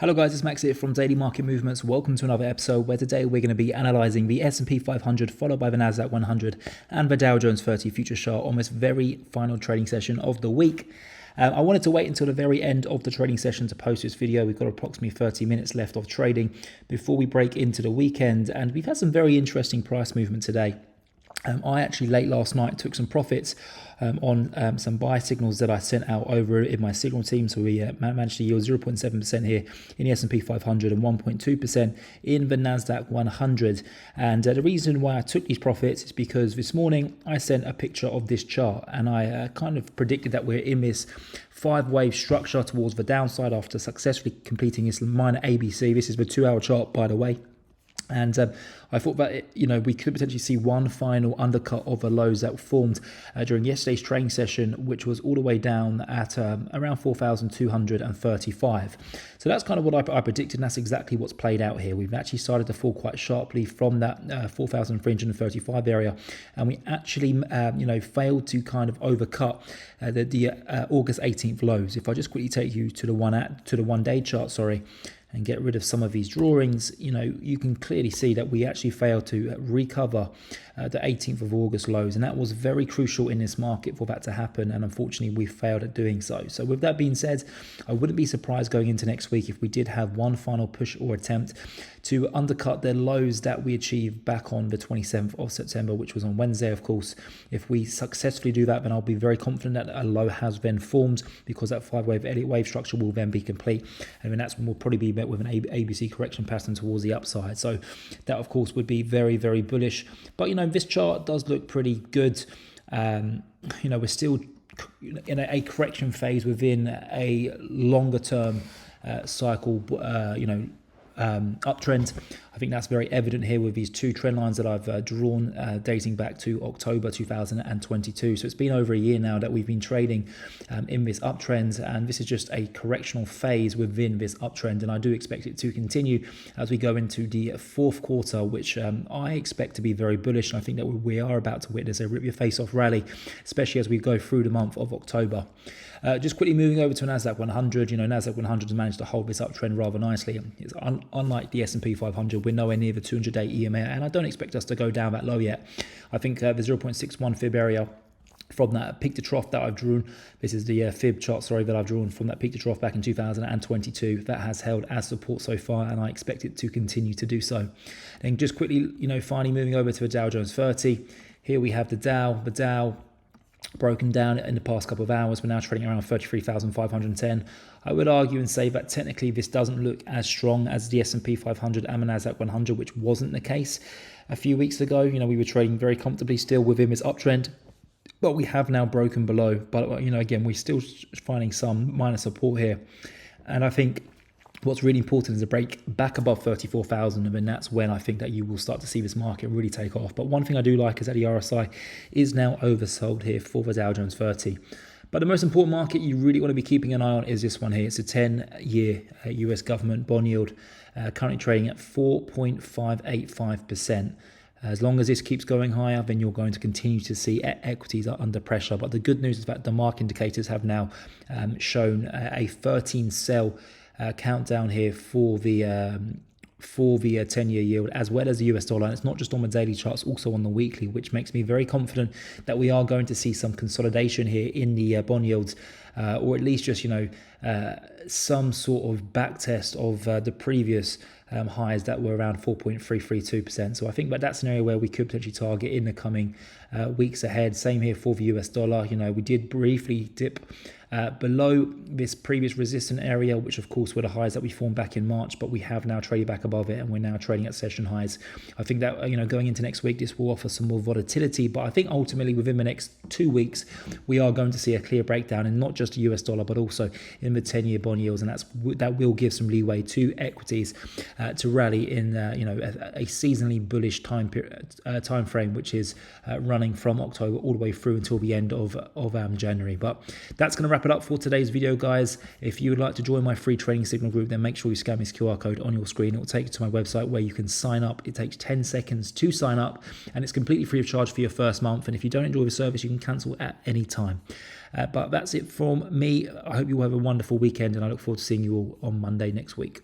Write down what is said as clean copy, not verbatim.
Hello guys, it's Max here from Daily Market Movements. Welcome to another episode where today we're going to be analysing the S&P 500 followed by the Nasdaq100 and the Dow Jones 30 future chart on this very final trading session of the week. I wanted to wait until the very end of the trading session to post this video. We've got approximately 30 minutes left of trading before we break into the weekend, and we've had some very interesting price movement today. I actually late last night took some profits on some buy signals that I sent out over in my signal team. So we managed to yield 0.7% here in the S&P 500 and 1.2% in the NASDAQ100. And the reason why I took these profits is because this morning I sent a picture of this chart, and I kind of predicted that we're in this five-wave structure towards the downside after successfully completing this minor ABC. This is the 2-hour chart, by the way. And I thought that we could potentially see one final undercut of the lows that formed during yesterday's trading session, which was all the way down at around 4,235. So that's kind of what I predicted, and that's exactly what's played out here. We've actually started to fall quite sharply from that 4,335 area, and we actually failed to kind of overcut the August 18th lows. If I just quickly take you to the one-day chart, and get rid of some of these drawings, you can clearly see that we actually failed to recover the 18th of August lows, and that was very crucial in this market for that to happen, and unfortunately we failed at doing so. So with that being said, I wouldn't be surprised going into next week if we did have one final push or attempt to undercut the lows that we achieved back on the 27th of September, which was on Wednesday, of course. If we successfully do that, then I'll be very confident that a low has been formed, because that five-wave Elliott wave structure will then be complete, and then that's when we'll probably be met with an ABC correction pattern towards the upside. So that, of course, would be very, very bullish. But this chart does look pretty good. We're still in a correction phase within a longer term cycle, uptrend. I think that's very evident here with these two trend lines that I've drawn dating back to October 2022. So it's been over a year now that we've been trading in this uptrend, and this is just a correctional phase within this uptrend, and I do expect it to continue as we go into the fourth quarter, which I expect to be very bullish. And I think that we are about to witness a rip your face off rally, especially as we go through the month of October. Just quickly moving over to Nasdaq100, Nasdaq100 has managed to hold this uptrend rather nicely. It's unlike the S&P 500, we're nowhere near the 200-day EMA, and I don't expect us to go down that low yet. I think the 0.61 fib area from that peak to trough that I've drawn, this is the fib chart, that I've drawn from that peak to trough back in 2022, that has held as support so far, and I expect it to continue to do so. Then just quickly, finally moving over to the Dow Jones 30. Here we have the Dow broken down in the past couple of hours. We're now trading around 33,510. I would argue and say that technically this doesn't look as strong as the S&P 500 and the Nasdaq100, which wasn't the case a few weeks ago. We were trading very comfortably still within this uptrend, but we have now broken below. But again, we're still finding some minor support here, and I think what's really important is a break back above 34,000, and then that's when I think that you will start to see this market really take off. But one thing I do like is that the RSI is now oversold here for the Dow Jones 30. But the most important market you really want to be keeping an eye on is this one here. It's a 10-year US government bond yield, currently trading at 4.585%. As long as this keeps going higher, then you're going to continue to see equities are under pressure. But the good news is that the market indicators have now shown a 13 sell countdown here for the 10-year yield, as well as the US dollar. And it's not just on the daily charts, also on the weekly, which makes me very confident that we are going to see some consolidation here in the bond yields, or at least just some sort of back test of the previous highs that were around 4.332%. So I think that that's an area where we could potentially target in the coming weeks ahead. Same here for the US dollar. We did briefly dip below this previous resistant area, which of course were the highs that we formed back in March, but we have now traded back above it, and we're now trading at session highs. I think that going into next week, this will offer some more volatility, but I think ultimately within the next 2 weeks we are going to see a clear breakdown in not just the US dollar but also in the 10-year bond yields, and that will give some leeway to equities to rally in a seasonally bullish time frame, which is running from October all the way through until the end of January. But that's going to wrap it up for today's video, guys. If you would like to join my free trading signal group, then make sure you scan this QR code on your screen. It will take you to my website where you can sign up. It takes 10 seconds to sign up, and it's completely free of charge for your first month. And if you don't enjoy the service, you can cancel at any time. But that's it from me. I hope you have a wonderful weekend, and I look forward to seeing you all on Monday next week.